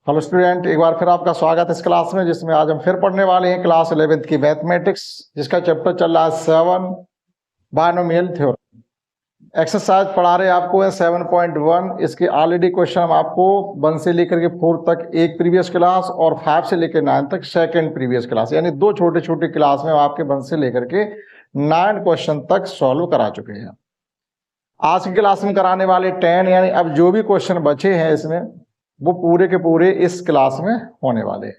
Hello student, एक बार फिर आपका स्वागत है इस क्लास में, जिसमें आज हम फिर पढ़ने वाले हैं क्लास 11th की मैथमेटिक्स, जिसका चैप्टर चल रहा है 7 बायनोमियल थ्योरम। एक्सरसाइज पढ़ा रहे आपको है 7.1। इसके ऑलरेडी क्वेश्चन हम आपको 1 से लेकर के 4 तक एक प्रीवियस क्लास और 5 से लेकर 9 तक सेकेंड प्रीवियस क्लास, यानी दो छोटे छोटे क्लास में आपके 1 से लेकर के 9 क्वेश्चन तक सॉल्व करा चुके हैं। आज की क्लास में कराने वाले 10, यानी अब जो भी क्वेश्चन बचे हैं इसमें वो पूरे के पूरे इस क्लास में होने वाले हैं।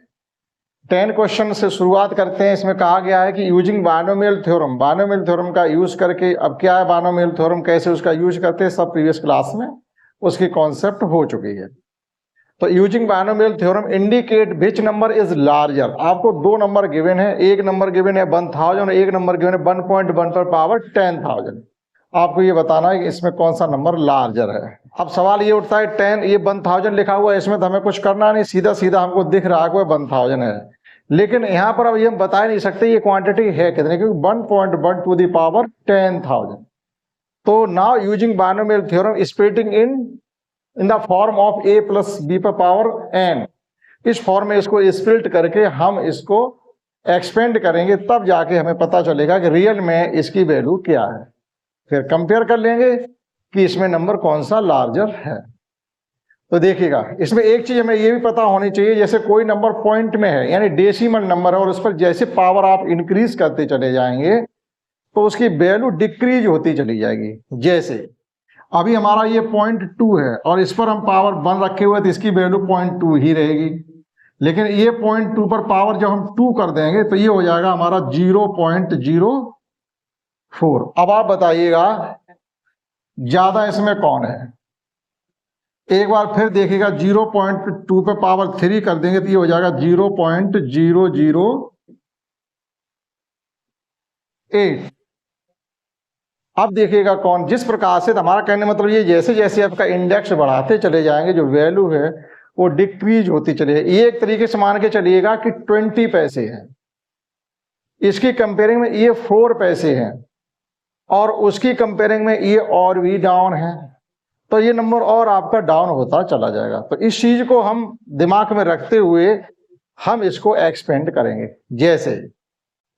10 क्वेश्चन से शुरुआत करते हैं। इसमें कहा गया है कि using binomial theorem, binomial theorem का यूज करके, अब क्या है बायनोमियल थ्योरम, कैसे उसका यूज करते हैं, सब प्रीवियस क्लास में उसकी कॉन्सेप्ट हो चुकी है। तो using binomial theorem indicate which number is larger. आपको दो नंबर गिवन है, एक नंबर गिवन है 1000, एक नंबर गिवन है 1.1 पर पावर 10,000। आपको ये बताना है कि इसमें कौन सा नंबर लार्जर है। अब सवाल ये उठता है 10, ये 1000 लिखा हुआ है, इसमें तो हमें कुछ करना नहीं, सीधा सीधा हमको दिख रहा है कोई 1000 है, लेकिन यहाँ पर अब ये हम बता नहीं सकते ये क्वांटिटी है कितनी, क्योंकि 1.1 टू द पावर 10,000। तो now using binomial theorem splitting in the form of a plus b पर पावर n, इस फॉर्म में इसको स्प्लिट करके हम इसको एक्सपेंड करेंगे, तब जाके हमें पता चलेगा कि रियल में इसकी वैल्यू क्या है। फिर कंपेयर कर लेंगे कि इसमें नंबर कौन सा लार्जर है। तो देखिएगा, इसमें एक चीज हमें ये भी पता होनी चाहिए, जैसे कोई नंबर पॉइंट में है यानी डेसिमल नंबर है और उस पर जैसे पावर आप इंक्रीज करते चले जाएंगे तो उसकी वैल्यू डिक्रीज होती चली जाएगी। जैसे अभी हमारा ये 0.2 है और इस पर हम पावर 1 रखे हुए तो इसकी वैल्यू 0.2 ही रहेगी, लेकिन ये 0.2 पर पावर जब हम 2 कर देंगे तो ये हो जाएगा हमारा 0.04। अब आप बताइएगा ज्यादा इसमें कौन है। एक बार फिर देखिएगा, 0.2 पे पावर 3 कर देंगे तो ये हो जाएगा 0.008। अब देखिएगा कौन, जिस प्रकार से, हमारा कहने मतलब ये जैसे जैसे आपका इंडेक्स बढ़ाते चले जाएंगे जो वैल्यू है वो डिक्रीज होती चलेगी। ये एक तरीके से मान के चलिएगा कि 20 पैसे हैं, इसकी कंपेयरिंग में ये 4 पैसे हैं और उसकी कंपेयरिंग में ये और भी डाउन है, तो ये नंबर और आपका डाउन होता चला जाएगा। तो इस चीज को हम दिमाग में रखते हुए हम इसको एक्सपेंड करेंगे। जैसे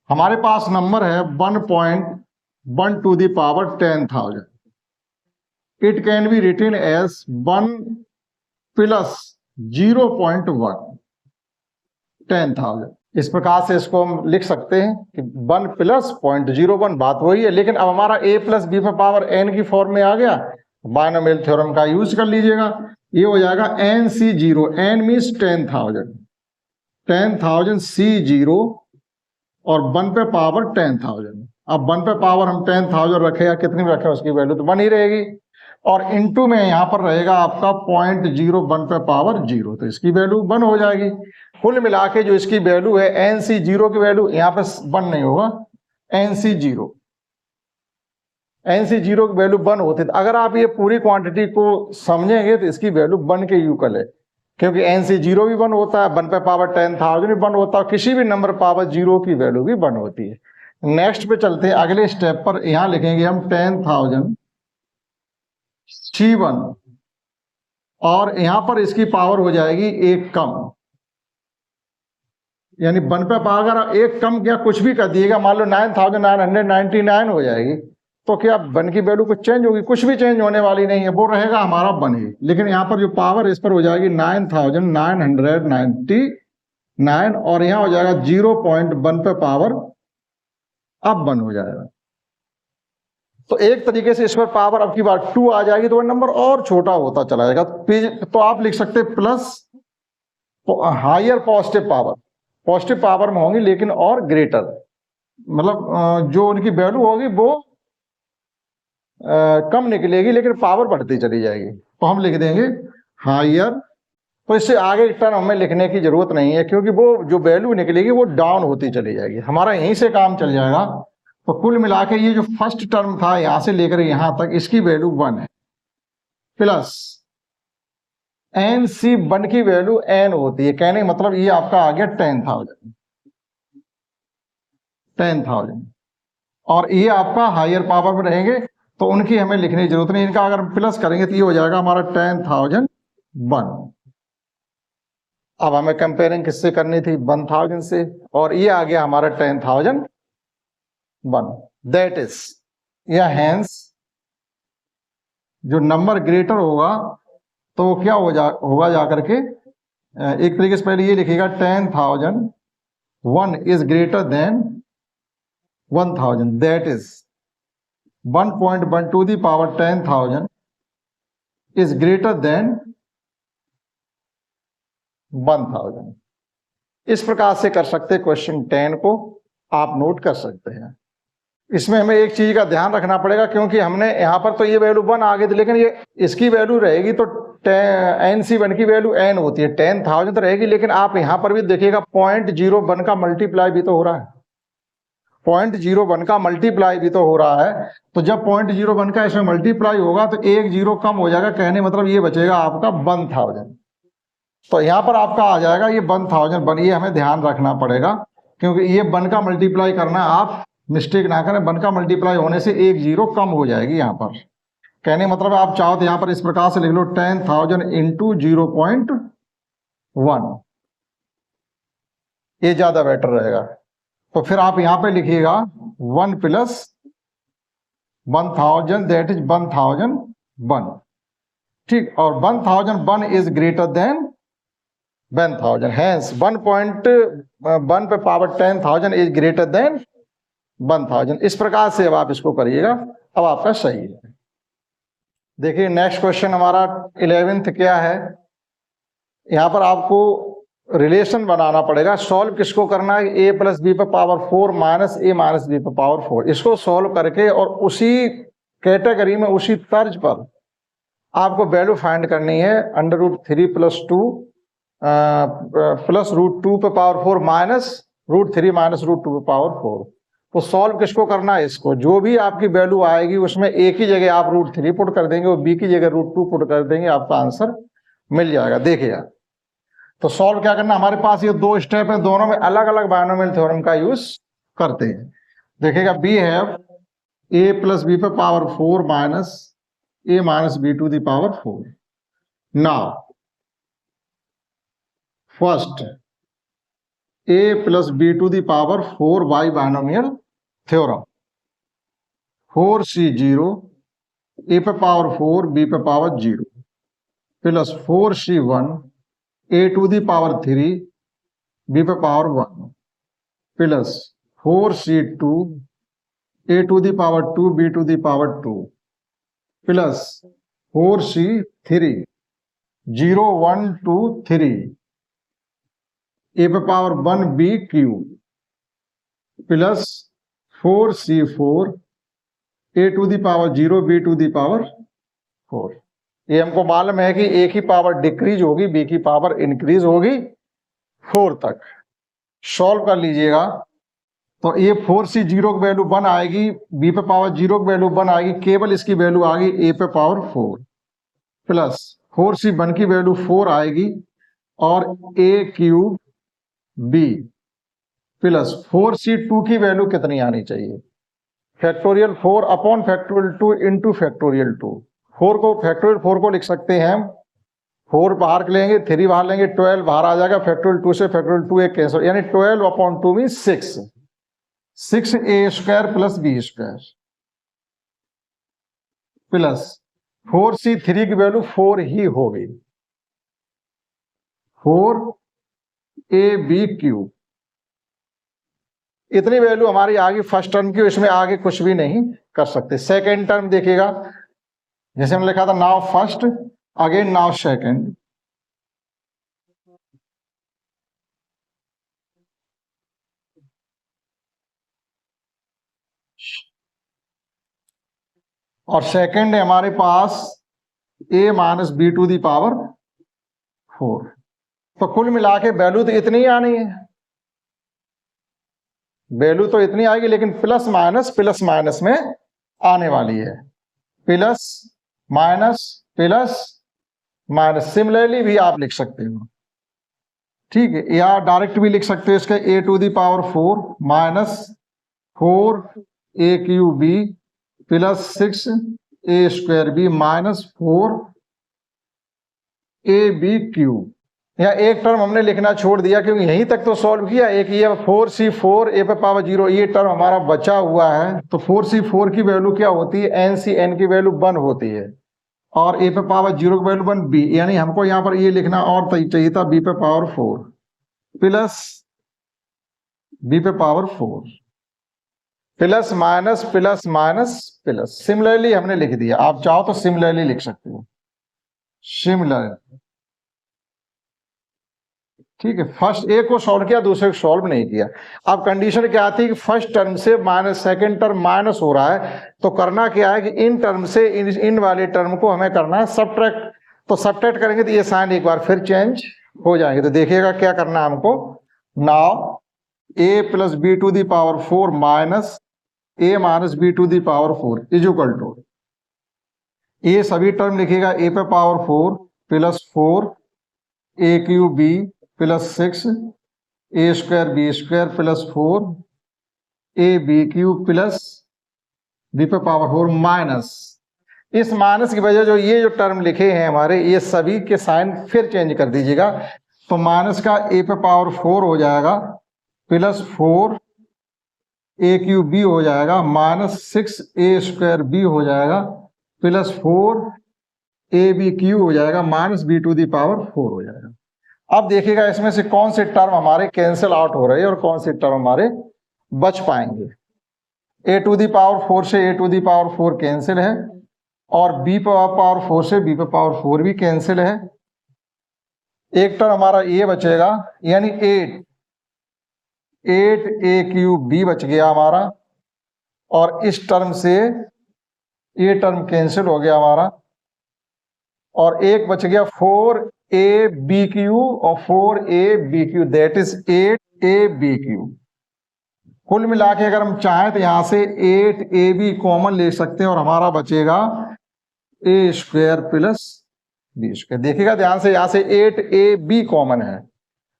हमारे पास नंबर है 1.1 to the power 10,000, it can be written as 1 plus 0.1 10,000। इस प्रकार से इसको हम लिख सकते हैं कि 1 प्लस 0.01, बात वही है, लेकिन अब हमारा a प्लस बी पर पावर n की फॉर्म में आ गया। बायनोमियल थ्योरम का यूज कर लीजिएगा, ये हो जाएगा nc0, n मीन्स 10,000, 10,000 c0 और 1 पे पावर 10,000। अब 1 पे पावर हम 10,000 रखे या कितनी भी रखे उसकी वैल्यू तो 1 ही रहेगी, और इनटू में यहाँ पर रहेगा आपका 0.01 पे पावर 0, तो इसकी वैल्यू 1 हो जाएगी। कुल मिला के जो इसकी वैल्यू है nc0 की वैल्यू, यहाँ पे 1 नहीं होगा, nc0 की वैल्यू 1 होती है। अगर आप ये पूरी क्वांटिटी को समझेंगे तो इसकी वैल्यू 1 के इक्वल है, क्योंकि nc0 भी 1 होता है, 1 पे पावर 10,000 भी 1 होता है, किसी भी नंबर पावर 0 की वैल्यू भी 1 होती है। नेक्स्ट पे चलते हैं, अगले स्टेप पर यहां लिखेंगे हम 10,000 c1 और यहां पर इसकी पावर हो जाएगी 1 कम, यानी 1 पे पावर 1 कम क्या कुछ भी कर दिएगा, मान लो 9,999 हो जाएगी, तो क्या 1 की वैल्यू कुछ चेंज होगी? कुछ भी चेंज होने वाली नहीं है, वो रहेगा हमारा 1 ही, लेकिन यहाँ पर जो पावर इस पर हो जाएगी 9,999 और यहाँ हो जाएगा 0.1 पे पावर अब 1 हो जाएगा। तो एक तरीके से इस पर पावर अब की बार 2 आ जाएगी तो वह नंबर और छोटा होता चला जाएगा। तो आप लिख सकते हैं प्लस हायर पॉजिटिव पावर में होंगी, लेकिन और ग्रेटर, मतलब जो उनकी वैल्यू होगी वो कम निकलेगी लेकिन पावर बढ़ती चली जाएगी। तो हम लिख देंगे हायर, तो इससे आगे टर्म हमें लिखने की जरूरत नहीं है, क्योंकि वो जो वैल्यू निकलेगी वो डाउन होती चली जाएगी, हमारा यहीं से काम चल जाएगा। तो कुल मिला के ये जो फर्स्ट टर्म था यहां से लेकर यहां तक, इसकी वैल्यू 1 है, प्लस nc1 की वैल्यू n होती है, कहने का मतलब ये आपका आ गया 10,000 और ये आपका हायर पावर में रहेंगे तो उनकी हमें लिखने की जरूरत नहीं, इनका अगर हम प्लस करेंगे तो ये हो जाएगा हमारा 10,001। अब हमें कंपेयरिंग किससे करनी थी, 1000 से, और ये आ गया हमारा 10,001, दैट इज, या हेंस जो नंबर ग्रेटर होगा तो वो क्या होगा जा करके, एक तरीके से पहले ये लिखेगा 10,001 is greater than 1000, that is 1.1 to the power 10,000 is greater than 1000। इस प्रकार से कर सकते हैं क्वेश्चन 10 को, आप नोट कर सकते हैं। इसमें हमें एक चीज का ध्यान रखना पड़ेगा, क्योंकि हमने यहाँ पर तो ये वैल्यू 1 आ गई थी, लेकिन ये इसकी वैल्यू रहेगी तो NC1 की वैल्यू n होती है, 10,000 तो रहेगी, लेकिन आप यहाँ पर भी देखिएगा 0.01 का मल्टीप्लाई भी तो हो रहा है, 0.01 का मल्टीप्लाई भी तो हो रहा है। तो जब 0.01 का इसमें मल्टीप्लाई होगा तो एक जीरो कम हो जाएगा, कहने मतलब ये बचेगा आपका 1000। तो यहाँ पर आपका आ जाएगा ये 1000 बन, ये हमें ध्यान रखना पड़ेगा, क्योंकि ये 1 का मल्टीप्लाई करना, आप मिस्टेक ना करें, 1 का मल्टीप्लाई होने से एक जीरो कम हो जाएगी यहाँ पर। कहने मतलब आप चाहो तो यहाँ पर इस प्रकार से लिख लो 10,000 इंटू 0.1, ये ज्यादा बेटर रहेगा। तो फिर आप यहाँ पे लिखिएगा 1 प्लस 1000 दैट इज 1001, ठीक, और 1001 इज ग्रेटर देन 1000, हेंस 1.1 पे पावर 10,000 इज ग्रेटर देन 1000। इस प्रकार से अब आप इसको करिएगा, अब आपका सही है। देखिए नेक्स्ट क्वेश्चन हमारा 11th क्या है, यहां पर आपको रिलेशन बनाना पड़ेगा। सॉल्व किसको करना है, a प्लस बी पे power 4 minus a minus B पे पावर 4, इसको सॉल्व करके और उसी कैटेगरी में उसी तर्ज पर आपको वैल्यू फाइंड करनी है। √3 प्लस 2 प्लस √2 पे पावर 4 माइनस √3 माइनस √2 पे पावर 4। तो सॉल्व किसको करना है, इसको, जो भी आपकी वैल्यू आएगी उसमें a की जगह आप √3 पुट कर देंगे और b की जगह √2 पुट कर देंगे, आपका आंसर मिल जाएगा। देखिएगा तो सॉल्व क्या करना, हमारे पास ये 2 स्टेप है, दोनों में अलग अलग बायनोमियल थ्योरम का यूज करते हैं। देखिएगा बी है a प्लस बी पे power 4 minus a minus B to the power 4। Now first a plus B to the power 4 by binomial theorem, 4c0 a पे पावर 4 b पे power 0 plus 4c1 a to the power 3 b पे power 1 plus 4c2 a to the power 2 b to the power 2 plus 4c3 0 1 2 3 a पे power 1 b cube plus 4c4 a to the power 0 b to the power 4। ये हमको मालूम है कि a की power decrease होगी, b की power increase होगी 4 तक। सॉल्व कर लीजिएगा तो ये 4c0 की वैल्यू 1 आएगी, b पे पावर 0 की वैल्यू 1 आएगी, केवल इसकी वैल्यू आ गई a पे पावर 4 प्लस 4c1 की वैल्यू 4 आएगी और a cube b plus 4c2 की वैल्यू कितनी आनी चाहिए, factorial 4 upon factorial 2 into factorial 2। 4 को फैक्टोरियल 4 को लिख सकते हैं हम, 4 बाहर लेंगे, 3 बाहर लेंगे, 12 बाहर आ जाएगा, फैक्टोरियल 2 से फैक्टोरियल 2 एक कैंसिल, यानी 12 upon 2 mean 6a² plus b² plus 4c3 की वैल्यू 4 ही हो गई, 4ab क्यूब। इतनी वैल्यू हमारी आ गई फर्स्ट टर्म की, इसमें आगे कुछ भी नहीं कर सकते। सेकेंड टर्म देखिएगा, जैसे हमने लिखा था now first again now second, और सेकेंड है हमारे पास a minus B to the power 4। तो कुल मिला के वैल्यू तो इतनी ही आनी है, वैल्यू तो इतनी आएगी, लेकिन प्लस माइनस में आने वाली है, प्लस माइनस सिमिलरली भी आप लिख सकते हो, ठीक है, या डायरेक्ट भी लिख सकते हो इसके a to the power 4 minus 4a cube b plus 6a² b minus 4ab cube यहाँ एक टर्म हमने लिखना छोड़ दिया क्योंकि यहीं तक तो सॉल्व किया। एक ये 4c4 a पे पावर 0 ये टर्म हमारा बचा हुआ है। तो 4c4 की वैल्यू क्या होती है, n की वैल्यू 1 होती है और a पे पावर 0 की वैल्यू 1 b, यानी हमको यहाँ पर ये लिखना और चाहिए था b पे पावर 4 प्लस b पे power 4 plus minus plus minus plus. Similarly हमने लिख दिया, आप चाहो तो सिमिलरली लिख सकते हो, सिमिलरली। ठीक है, फर्स्ट ए को सॉल्व किया, दूसरे को सॉल्व नहीं किया। अब कंडीशन क्या आती है कि फर्स्ट टर्म से माइनस सेकंड टर्म माइनस हो रहा है, तो करना क्या है कि इन टर्म से इन वाले टर्म को हमें करना है सब्ट्रैक्ट। तो सब्ट्रैक्ट करेंगे तो ये साइन एक बार फिर चेंज हो जाएंगे। तो देखिएगा क्या करना है हमको। Now A plus B to the power 4 minus A minus B to the power 4 is equal to, ये सभी टर्म लिखेगा ए पे power 4 plus 4 A cube B plus 6 A square B square plus 4 A B cube plus B पे power 4 minus, इस minus की वजह जो ये जो टर्म लिखे हैं हमारे, ये सभी के साइन फिर चेंज कर दीजिएगा। तो माइनस का ए पे पावर 4 हो जाएगा प्लस 4 ए क्यूब बी हो जाएगा माइनस 6 ए स्क्वायर बी हो जाएगा प्लस 4 ए बी क्यू हो जाएगा minus B to the power 4 हो जाएगा। अब देखिएगा इसमें से कौन से टर्म हमारे कैंसिल आउट हो रहे हैं और कौन से टर्म हमारे बच पाएंगे। ए टू दी पावर 4 से ए टू दी पावर 4 कैंसिल है और बी पावर 4 से बी पे पावर 4 भी कैंसिल है। एक टर्म हमारा ए बचेगा, यानी 8 ए क्यूब बी बच गया हमारा, और इस टर्म से ये टर्म कैंसिल हो गया हमारा, और एक बच गया 4 ए बी क्यू और 4 A B cube, that is 8 A B cube. कुल मिला के अगर हम चाहें तो यहां से 8 ए बी कॉमन ले सकते हैं और हमारा बचेगा ए स्क्वायर प्लस बी स्क्वायर। देखिएगा ध्यान से, यहां से 8 ए बी कॉमन है,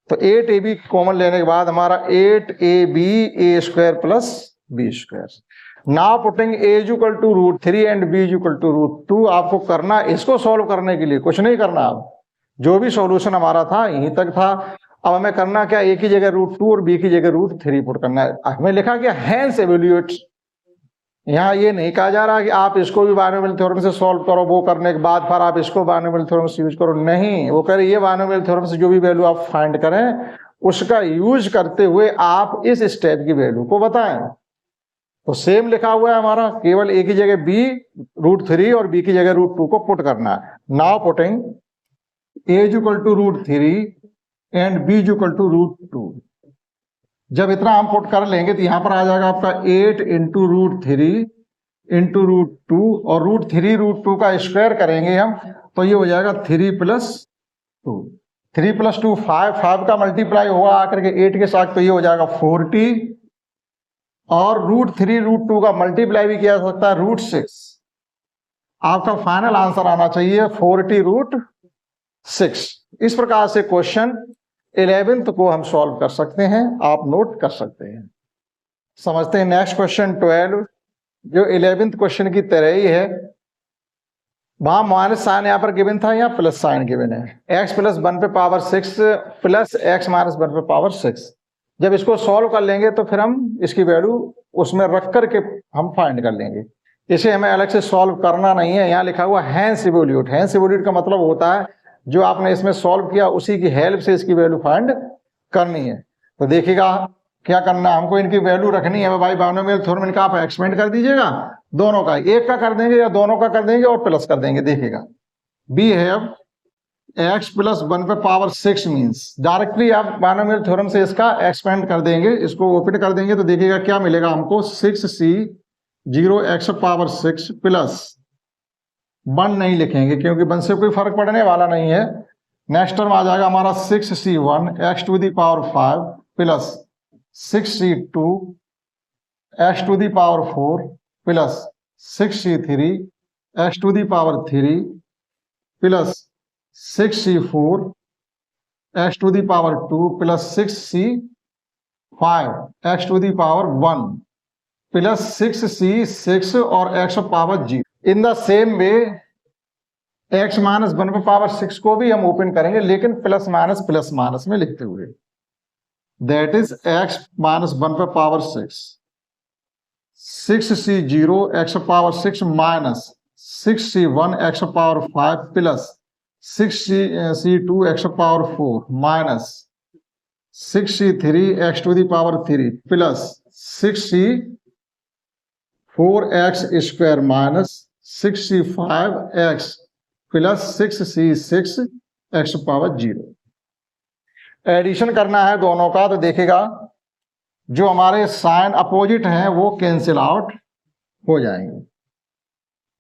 तो 8 ए बी कॉमन लेने के बाद हमारा 8 A B A square plus B square. Now putting A is equal to √3 and B is equal to √2। आपको करना इसको सॉल्व करने के लिए कुछ नहीं करना, आप जो भी सॉल्यूशन हमारा था यहीं तक था। अब हमें करना क्या, ए की जगह √2 और बी की जगह √3 पुट करना है। हमें लिखा गया हेंस इवैल्यूएट। यहाँ ये नहीं कहा जा रहा कि आप इसको भी बायनोमियल थ्योरम से सॉल्व करो, वो करने के बाद फिर आप इसको बायनोमियल थ्योरम से यूज करो, नहीं। वो कह रहे ये बायनोमियल थ्योरम से जो भी वैल्यू आप फाइंड करें उसका यूज करते हुए आप इस स्टेप की वैल्यू को बताएं। तो सेम लिखा हुआ है हमारा, केवल ए की जगह बी √3 और बी की जगह √2 को पुट करना है। Now putting A is equal to √3 and B is equal to √2। जब इतना हम पुट कर लेंगे तो यहां पर आ जाएगा आपका 8 इंटू √3 इंटू √2, और √3 √2 का स्क्वायर करेंगे हम तो ये हो जाएगा 3 + 2। 3 + 2 5 का मल्टीप्लाई हुआ आकर के 8 के साथ, तो ये हो जाएगा 40, और √3 √2 का मल्टीप्लाई भी किया जा सकता है √6। आपका फाइनल आंसर आना चाहिए 40 √6। इस प्रकार से क्वेश्चन 11th को हम सॉल्व कर सकते हैं, आप नोट कर सकते हैं। समझते हैं नेक्स्ट क्वेश्चन 12, जो 11th क्वेश्चन की तरह ही है। वहां माइनस साइन यहाँ पर गिवन था, यहाँ प्लस साइन गिवन है। x + 1 पे पावर 6 प्लस x - 1 पे पावर 6। जब इसको सॉल्व कर लेंगे तो फिर हम इसकी वैल्यू उसमें रख करके हम फाइंड कर लेंगे। इसे हमें अलग से सॉल्व करना नहीं है। यहाँ लिखा हुआ हेंस इवैल्यूएट। हेंस इवैल्यूएट का मतलब होता है जो आपने इसमें सॉल्व किया उसी की हेल्प से इसकी वैल्यू फाइंड करनी है। तो देखिएगा क्या करना है, हमको इनकी वैल्यू रखनी है भाई। बायनोमियल थ्योरम इनका आप एक्सपेंड कर दीजिएगा, दोनों का, एक का कर देंगे या दोनों का कर देंगे और प्लस कर देंगे। देखिएगा बी हैव x + 1 पे पावर 6 मीन्स डायरेक्टली आप बायनोमियल थ्योरम से इसका एक्सपेंड कर देंगे, इसको ओपन कर देंगे तो देखिएगा क्या मिलेगा हमको। 6c 0x पावर 6 प्लस 1 नहीं लिखेंगे क्योंकि 1 से कोई फर्क पड़ने वाला नहीं है। नेक्स्ट टर्म आ जाएगा हमारा 6c1 x to the power 5 plus 6c2 x to the power 4 plus 6c3 x to the power 3 plus 6c4 x to the power 2 plus 6c5 x to the power 1 plus 6c6 और x power 0। In the same way x minus 1 पे power 6 को भी हम open करेंगे लेकिन plus minus में लिखते हुए, दैट इज x माइनस 1 पे power 6c0 x power 6 minus 6c1 x power 5 plus 6c2 x power 4 minus 6c3 x to the power 3 plus 6c4 x square minus 6c5 x plus 6c6 x power 0। Addition करना है दोनों का, तो देखिएगा जो हमारे sign opposite हैं वो कैंसिल आउट हो जाएंगे,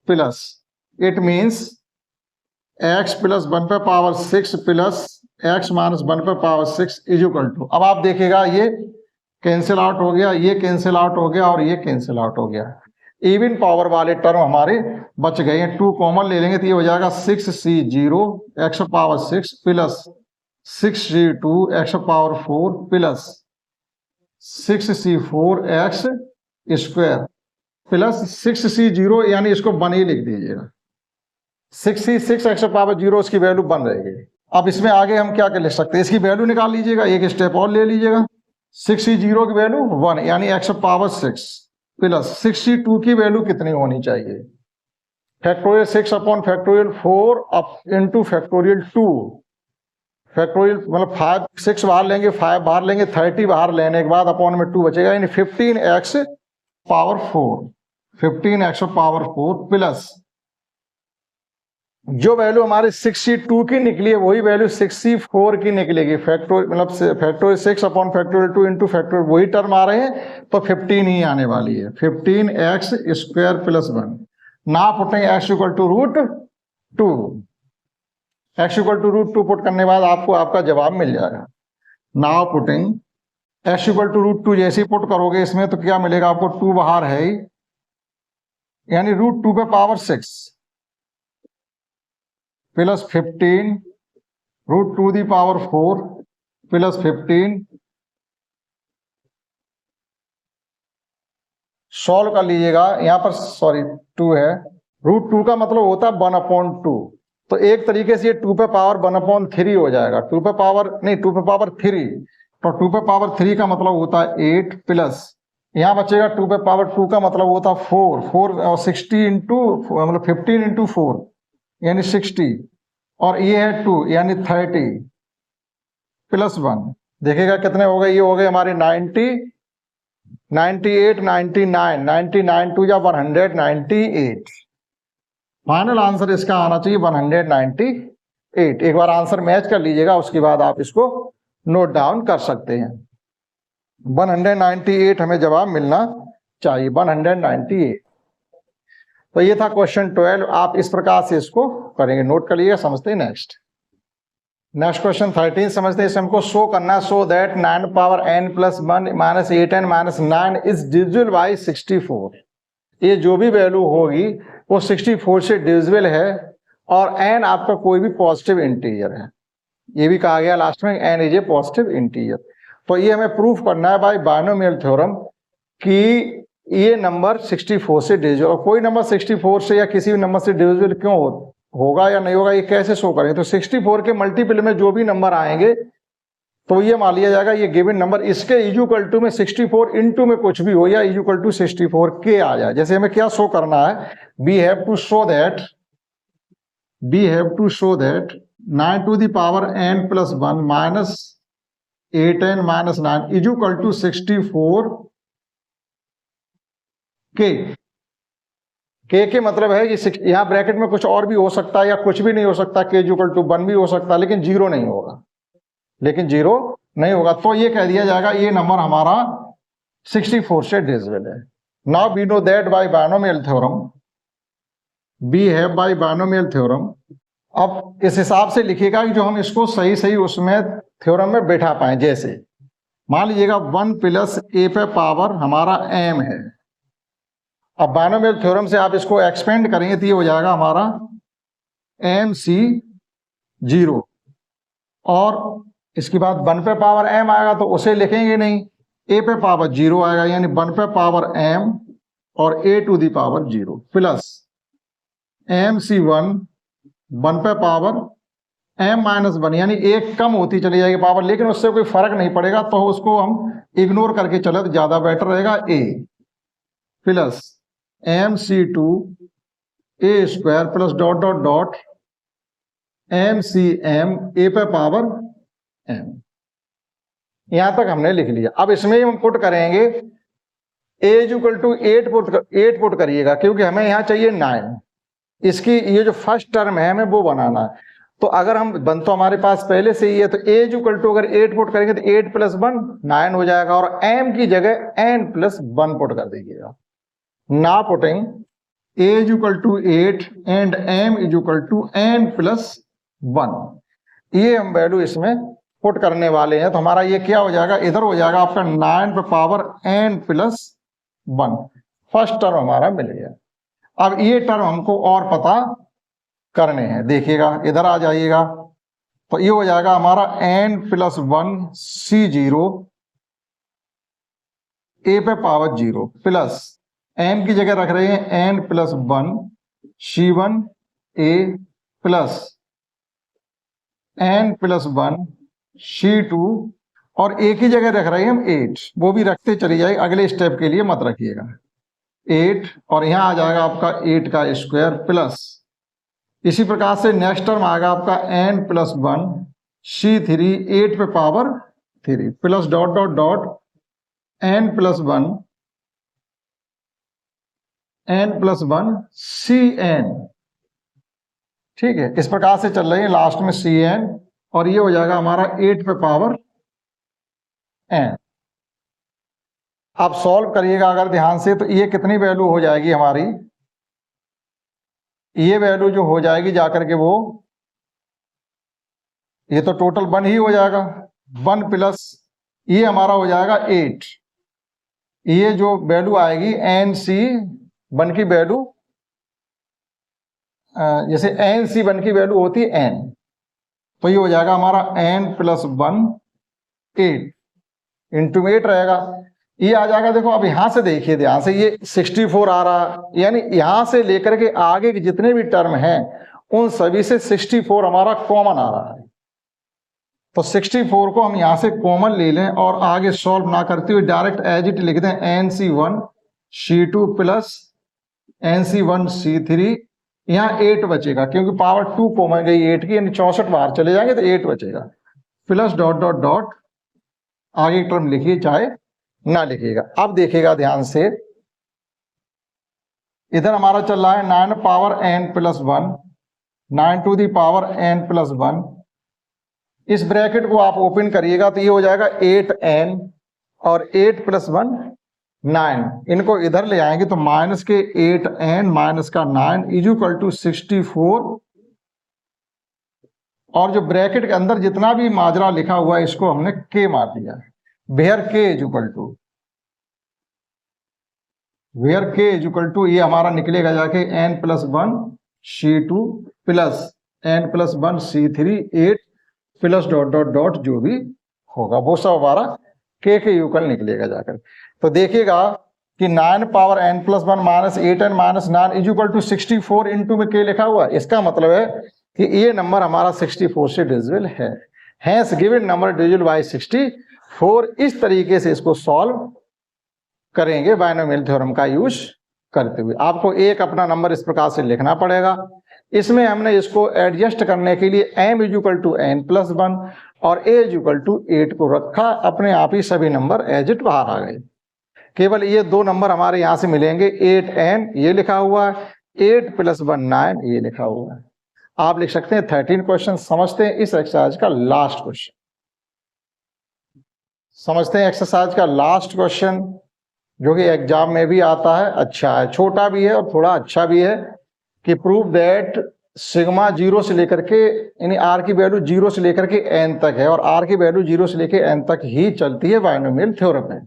plus it means x plus 1 पे पावर 6 प्लस x माइनस 1 पे पावर 6 इज इक्वल टू, अब आप देखिएगा ये कैंसिल आउट हो गया, ये कैंसिल आउट हो गया और ये कैंसिल आउट हो गया, इवन पावर वाले टर्म हमारे बच गए हैं। 2 कॉमन ले लेंगे तो ये हो जाएगा 6c0 x power 6 plus 6c2 x power 4 plus 6c4 x square plus 6c0, यानी इसको 1 ही लिख दीजिएगा, 6c6 x पावर 0 इसकी वैल्यू 1 रहेगी। अब इसमें आगे हम क्या कर ले सकते हैं, इसकी वैल्यू निकाल लीजिएगा, एक स्टेप और ले लीजिएगा, 6c0 की वैल्यू 1 यानी x पावर 6 प्लस 6c2 की वैल्यू कितनी होनी चाहिए, factorial 6 upon factorial 4 up into factorial 2, factorial मतलब 5 6 बाहर लेंगे, 5 बाहर लेंगे, 30 बाहर लेने के बाद अपॉन में 2 बचेगा, यानी 15x power 4, 15x power 4 plus जो वैल्यू हमारे 6c2 की निकली है वही वैल्यू 6c4 की निकलेगी, फैक्टोरियल मतलब factorial 6 upon factorial 2 into factorial वही टर्म आ रहे हैं तो 15 ही आने वाली है, 15x square plus 1। Now putting x equal to root 2, x equal to root 2 put करने के बाद आपको आपका जवाब मिल जाएगा। Now putting x equal to root 2 जैसे ही पुट करोगे इसमें तो क्या मिलेगा आपको, 2 बाहर है ही, यानी रूट 2 पे power 6 plus 15 root 2 the power 4 plus 15, solve कर लीजिएगा, यहां पर सॉरी 2 है, रूट 2 का मतलब होता है 1/2, तो एक तरीके से ये 2 पे पावर 1/3 हो जाएगा, 2 पे पावर नहीं 2 पे पावर 3, तो 2 पे पावर 3 का मतलब होता है 8 प्लस यहां बचेगा 2 पे पावर 2 का मतलब होता है 4 और 60 इंटू मतलब 15 इंटू 4 यानी 60 और ये है 2 यानी 30 प्लस 1, देखिएगा कितने हो गए, ये हो गए हमारे 90 98 99 99 टू या 198, फाइनल आंसर इसका आना चाहिए 198। एक बार आंसर मैच कर लीजिएगा उसके बाद आप इसको नोट डाउन कर सकते हैं, 198 हमें जवाब मिलना चाहिए, 198। तो ये था क्वेश्चन 12, आप इस प्रकार से इसको करेंगे, नोट कर लीजिएगा, समझते हैं। नेक्स्ट क्वेश्चन 13 समझते हैं, हमको शो करना, so that 9 power n plus 1 minus 8n minus 9 is divisible by 64। ये जो भी वैल्यू होगी वो 64 से डिविजिबल है और n आपका कोई भी पॉजिटिव इंटीजर है, ये भी कहा गया लास्ट में n is a positive integer. तो ये हमें प्रूफ करना है बाय बायनोमियल थ्योरम कि ये नंबर 64 से डिविजिबल, और कोई नंबर 64 से या किसी भी नंबर से डिविजिबल क्यों होगा या नहीं होगा, ये कैसे शो करेंगे। तो 64 के मल्टीपल में जो भी नंबर आएंगे तो ये मान लिया जाएगा ये गिवन नंबर इसके इक्वल टू में 64 इंटू में कुछ भी हो या इक्वल टू 64 के आ जाए। जैसे हमें क्या शो करना है, we have to show that 9 to the power n plus 1 minus 8n minus 9 is equal to 64 के मतलब है कि यहाँ ब्रैकेट में कुछ और भी हो सकता है या कुछ भी नहीं हो सकता, के इक्वल टू 1 भी हो सकता है लेकिन जीरो नहीं होगा, तो ये कह दिया जाएगा ये नंबर हमारा 64 से डिविजिबल है। Now we know that by binomial theorem, अब इस हिसाब से लिखिएगा कि जो हम इसको सही उसमें थ्योरम में बैठा पाए। जैसे मान लीजिएगा 1 प्लस a पे पावर हमारा m है, अब बायनोमियल थ्योरम से आप इसको एक्सपेंड करेंगे तो ये हो जाएगा हमारा MC0, और इसके बाद 1 पे पावर m आएगा तो उसे लिखेंगे नहीं, a पे पावर 0 आएगा यानी 1 पे पावर m और a to the power 0 plus MC1 1 पे पावर m-1, यानी एक कम होती चली जाएगी पावर, लेकिन उससे कोई फर्क नहीं पड़ेगा, तो उसको हम इग्नोर करके चले तो ज्यादा बेटर रहेगा। a plus mc2 a square plus dot dot dot mcm a पे पावर m। यहां तक हमने लिख लिया। अब इसमें हम पुट करेंगे a इक्वल टू 8 पुट करिएगा, क्योंकि हमें यहां चाहिए 9। इसकी ये जो फर्स्ट टर्म है हमें वो बनाना है। तो अगर हम तो हमारे पास पहले से ही है, तो a इक्वल टू अगर 8 पुट करेंगे तो 8 प्लस 1 9 हो जाएगा, और m की जगह n प्लस 1 पुट कर दीजिएगा। Now putting a equal to 8 and m equal to n plus 1, ये हम वैल्यू इसमें पुट करने वाले हैं। तो हमारा ये क्या हो जाएगा, इधर हो जाएगा आपका 9 पे power n plus 1, first term हमारा मिल गया। अब ये टर्म हमको और पता करने हैं, देखिएगा इधर आ जाइएगा, तो ये हो जाएगा हमारा n प्लस 1 c0 a पे पावर 0 प्लस m की जगह रख रहे हैं n plus 1 c1 a plus n plus 1 c2, और a की जगह रख रहे हैं हम 8, वो भी रखते चली जाए, अगले स्टेप के लिए मत रखिएगा 8, और यहां आ जाएगा आपका 8 का स्क्वायर प्लस, इसी प्रकार से नेक्स्ट टर्म आएगा आपका n प्लस 1 c3 8 पे power 3 plus dot dot dot n plus 1 cn। ठीक है, इस प्रकार से चल रही है, लास्ट में cn, और ये हो जाएगा हमारा 8 पे पावर n। आप सॉल्व करिएगा अगर ध्यान से, तो ये कितनी वैल्यू हो जाएगी हमारी, ये वैल्यू जो हो जाएगी जाकर के वो, ये तो टोटल 1 ही हो जाएगा, 1 प्लस ये हमारा हो जाएगा 8, ये जो वैल्यू आएगी nc1 की वैल्यू, जैसे nc1 की वैल्यू होती है n, तो ये हो जाएगा हमारा n प्लस 1 8 इंटू 8 रहेगा, ये आ जाएगा। देखो अब यहां से देखिए ध्यान से, ये 64 आ रहा, यानी यहां से लेकर के आगे के जितने भी टर्म हैं उन सभी से 64 हमारा कॉमन आ रहा है। तो 64 को हम यहां से कॉमन ले लें और आगे सॉल्व ना करते हुए डायरेक्ट एज इट लिख दें nc1 c2 plus nc1 c3, यहाँ 8 बचेगा क्योंकि पावर 2 कॉमन गई 8 की, यानी 64 बाहर चले जाएंगे तो 8 बचेगा, प्लस डॉट डॉट डॉट आगे टर्म लिखिए चाहे ना लिखिएगा। अब देखिएगा ध्यान से, इधर हमारा चल रहा है 9 power n plus 1, 9 to the power n plus 1, इस ब्रैकेट को आप ओपन करिएगा तो ये हो जाएगा 8n और 8 प्लस 1 9, इनको इधर ले आएंगे तो माइनस के 8n माइनस का 9 इज इक्वल टू 64, और जो ब्रैकेट के अंदर जितना भी माजरा लिखा हुआ है इसको हमने k मार दिया, where k is equal to, where k is equal to, ये हमारा निकलेगा जाके n plus 1 c2 plus n plus 1 c3 8 plus dot dot dot जो भी होगा वो सब हमारा k के यूकल निकलेगा जाकर। तो देखिएगा कि 9 power n plus 1 minus 8n minus 9 is equal to 64 into में k लिखा हुआ है, इसका मतलब है कि ये नंबर हमारा 64 से डिविजिबल है, hence given number divisible by 64। इस तरीके से इसको सॉल्व करेंगे बायनोमियल थ्योरम का यूज करते हुए। आपको एक अपना नंबर इस प्रकार से लिखना पड़ेगा, इसमें हमने इसको एडजस्ट करने के लिए m is equal to n plus 1 और a इज इक्वल टू 8 को रखा, अपने आप ही सभी नंबर एज इट बाहर आ गए। केवल ये दो नंबर हमारे यहां से मिलेंगे, 8n ये लिखा हुआ है, 8 प्लस 1 9 ये लिखा हुआ है। आप लिख सकते हैं 13 क्वेश्चन। समझते हैं इस एक्सरसाइज का लास्ट क्वेश्चन, समझते हैं एक्सरसाइज का लास्ट क्वेश्चन जो कि एग्जाम में भी आता है, अच्छा है, छोटा भी है और थोड़ा अच्छा भी है, कि प्रूव दैट सिग्मा 0 से लेकर के, यानी r की वैल्यू 0 से लेकर के n तक है और r की वैल्यू 0 से लेकर n तक ही चलती है बायनोमियल थ्योरम में।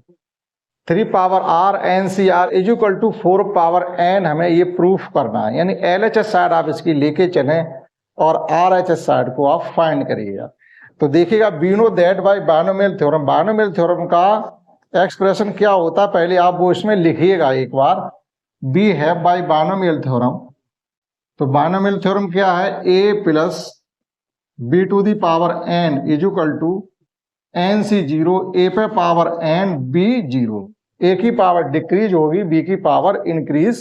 3 power r NCR is equal to 4 power n, हमें ये प्रूफ करना है, यानी LHS साइड आप इसकी लेके चलें और RHS साइड को आप फाइंड करिएगा। तो देखिएगा we know that by binomial theorem, binomial theorem का एक्सप्रेशन क्या होता है पहले आप वो इसमें लिखिएगा एक बार, बी है बाय बायनोमियल थ्योरम। तो बायनोमियल थ्योरम क्या है, a plus b to the power n is equal to n C zero a पे power n b zero. a की पावर डिक्रीज होगी, b की पावर इंक्रीज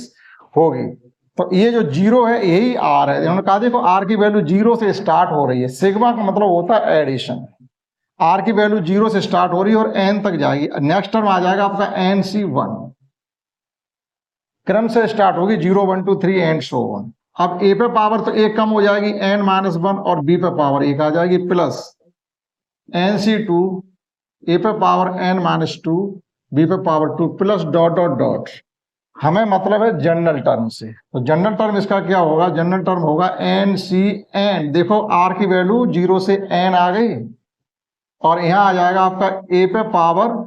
होगी। तो ये जो जीरो है यही r है। उन्होंने कहा देखो r की वैल्यू जीरो से स्टार्ट हो रही है, सिग्मा का मतलब होता है एडिशन। r की वैल्यू जीरो से स्टार्ट हो रही है और n तक जाएगी। नेक्स्ट टर्म आ जाएगा आपका nc1, क्रम से स्टार्ट होगी 0 1 2 3 एंड सो ऑन। अब a पे पावर तो एक कम हो जाएगी n-1 और b पे पावर एक आ जाएगी प्लस nc2 a पे पावर n-2 b पे power 2 plus dot dot dot. हमें मतलब है जनरल टर्म से, तो जनरल टर्म इसका क्या होगा, जनरल टर्म होगा ncn। देखो r की वैल्यू 0 से n आ गई और यहां आ जाएगा आपका a पे पावर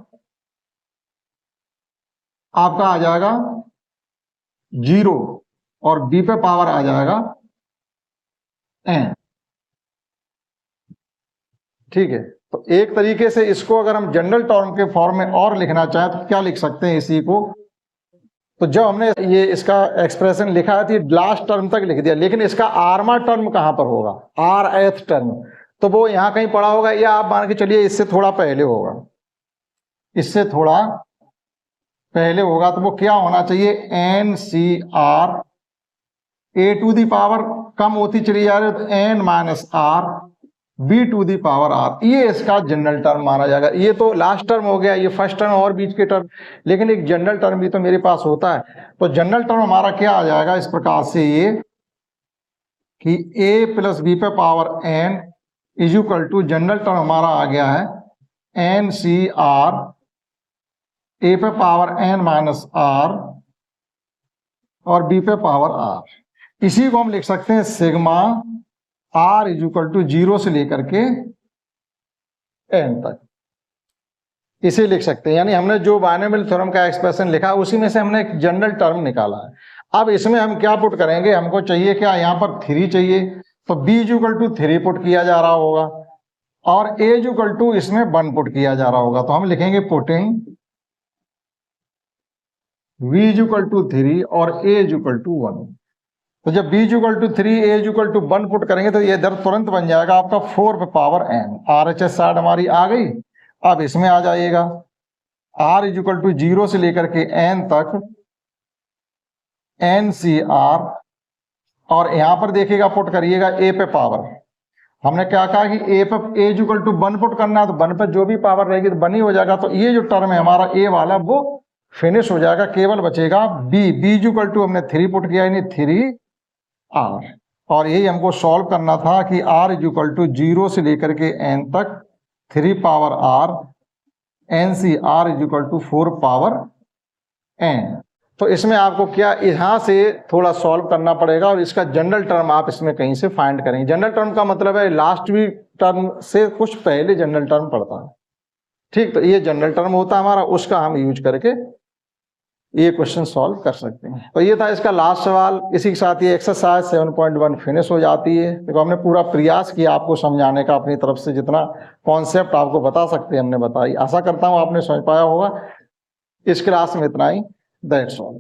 आपका आ जाएगा 0 और b पे पावर आ जाएगा n। ठीक है, तो एक तरीके से इसको अगर हम जनरल टर्म के फॉर्म में और लिखना चाहें तो क्या लिख सकते हैं इसी को। तो जब हमने ये इसका एक्सप्रेशन लिखा है तो लास्ट टर्म तक लिख दिया, लेकिन इसका आरवा टर्म कहां पर होगा, rth टर्म, तो वो यहां कहीं पड़ा होगा या आप मान के चलिए इससे थोड़ा पहले होगा, इससे थोड़ा पहले होगा। तो वो क्या होना चाहिए, NCR a to the power कम होती चली जा रही है तो n-r b to the power r, ये इसका जनरल टर्म माना जाएगा। ये तो लास्ट टर्म हो गया, ये फर्स्ट टर्म और बीच के टर्म, लेकिन एक जनरल टर्म भी तो मेरे पास होता है। तो जनरल टर्म हमारा क्या आ जाएगा इस प्रकार से, ये कि a प्लस बी पे power n is equal to, general term हमारा आ गया है NCR a पे पावर n-r और b पे पावर r। इसी को हम लिख सकते हैं sigma r is equal to 0 से लेकर के n तक, इसे लिख सकते हैं। यानी हमने जो बायनोमियल थ्योरम का एक्सप्रेशन लिखा उसी में से हमने एक जनरल टर्म निकाला है। अब इसमें हम क्या पुट करेंगे, हमको चाहिए क्या, यहाँ पर 3 चाहिए, तो b is equal to 3 put किया जा रहा होगा और a इज इक्वल टू इसमें 1 पुट किया जा रहा होगा। तो हम लिखेंगे putting v is equal to 3 और a इज इक्वल टू 1। तो जब b is equal to 3 a is equal to 1 put करेंगे तो ये इधर तुरंत बन जाएगा आपका 4 पे पावर n। RHS साइड हमारी आ गई। अब इसमें आ जाइएगा r इज इक्वल टू 0 से लेकर के n तक NCR, और यहां पर देखिएगा पुट करिएगा a पे पावर। हमने क्या कहा कि a पे a is equal to 1 put करना है, तो 1 पे जो भी पावर रहेगी तो 1 ही हो जाएगा। तो ये जो टर्म है हमारा a वाला वो फिनिश हो जाएगा, केवल बचेगा b इज इक्वल टू हमने 3 पुट किया, यानी 3r। और यही हमको सॉल्व करना था कि r इज इक्वल टू 0 से लेकर के n तक 3 power r, NCR is equal to 4 power n। तो इसमें आपको क्या यहां से थोड़ा सॉल्व करना पड़ेगा और इसका जनरल टर्म आप इसमें कहीं से फाइंड करेंगे। जनरल टर्म का मतलब है लास्ट भी टर्म से कुछ पहले जनरल टर्म पड़ता है। ठीक, तो ये जनरल टर्म होता है हमारा, उसका हम यूज करके ये क्वेश्चन सॉल्व कर सकते हैं। तो ये था इसका लास्ट सवाल। इसी के साथ ये एक्सरसाइज 7.1 फिनिश हो जाती है। देखो हमने पूरा प्रयास किया आपको समझाने का, अपनी तरफ से जितना कॉन्सेप्ट आपको बता सकते हैं हमने बताई। आशा करता हूँ आपने समझ पाया होगा। इस क्लास में इतना ही, दैट्स ऑल।